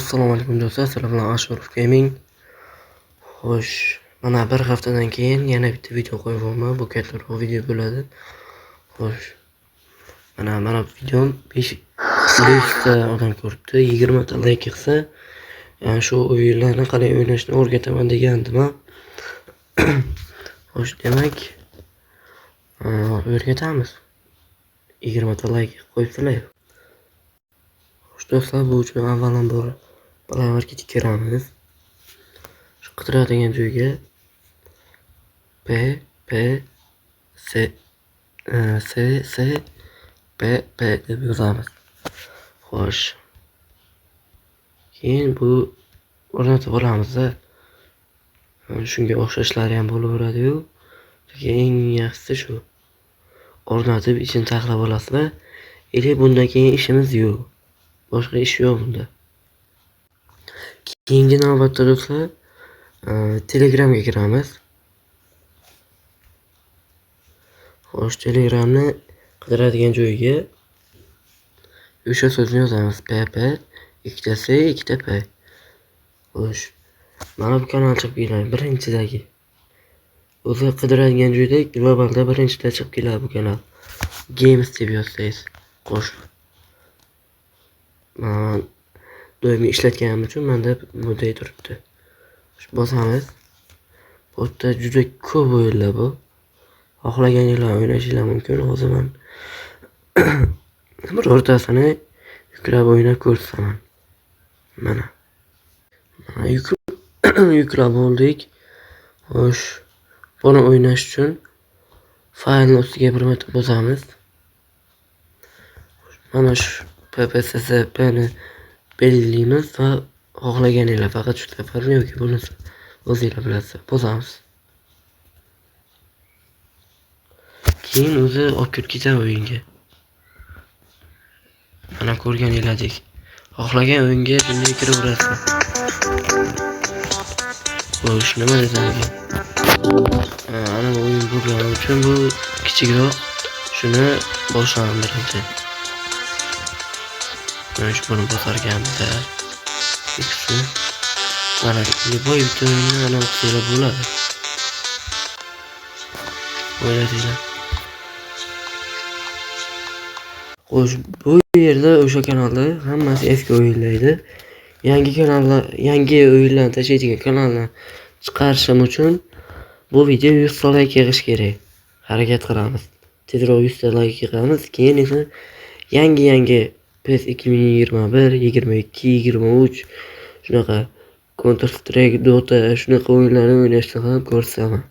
Assalomu alaykum do'stlar, sizlar bilan Ashurov Gaming. Xo'sh, mana bir haftadan keyin yana bitta video qo'yyapman. Bu kattaroq video bo'ladi. Xo'sh, mana videom 5 ta odam ko'ribdi, 20 ta like qilsa, yani shu o'yinlarni qalay o'ynashni o'rgataman degandim. Xo'sh, demak, o'rgatamiz. 20 ta like qo'yibsizlar. Do'stlar, bu uchun avvalambor Playmarketga kiramiz. Shu qidiradigan joyga PP deb yozamiz. Xo'sh. Keyin bu o'rnatib olamiz. Shunga o'xshashlari ham bo'laveradi-yu. Eng yaxshisi shu. O'rnatib ichini taxlab olasizlar. Bundan keyin ishimiz yo'q. Boshqa ish yo'q bunda. Keyingi navbatda do'stlar, Telegramga kiramiz. Xo'sh, Telegramni qidiradigan joyga o'sha so'zni yozamiz. PP, ikkita C, ikkita P. Xo'sh, mana bu kanal chiqib keladi, birinchidagi. O'zi qidiradigan joyda globalda birinchida chiqib keladi bu kanal. Games deb yozsangiz. Xo'sh. Mana doimiy ishlatganim uchun menda bunday turibdi. Bosamiz. Bu yerda juda ko'p o'yinlar bu. Xohlaganinglar o'ynashinglar mumkin. Hozir men birortasini yuklab o'ynab ko'rsaman. Mana yuklab oldik. Xo'sh, buni o'ynash uchun faylni ustiga bir marta bosamiz. Mana shu PPSSPni belgilaymiz va xohlaganinglar faqat shu safarni yoki bunisi o'zinglar bilasiz. Bosamiz. Keyin o'zi olib kirib ketadi o'yinga. Mana ko'rganinglardek. Xohlagan o'yinga bunday kiraverasiz. Xo'sh, nima desam? Ana o'yin bo'lgani uchun bu kichikroq. Shuni boshladim birinchi. Mana shu buni bosarganimizda ikkisi mana boy bitimini ana o'qishlar bo'ladi. O'ylaysiz. Xo'sh, bu yerda o'sha kanalda hammasi eski o'yinlaydi. Yangi kanallar, yangi o'yinlarni tashlaydigan kanalni chiqarishim uchun bu video 100 ta like yig'ish kerak. Harakat qilamiz. Tezroq 100 ta like yig'amiz. Keyin esa yangi PES 2021, 22, 23 shunaqa Counter Strike, Dota shunaqa o'yinlarni o'ynashni ham ko'rsaman.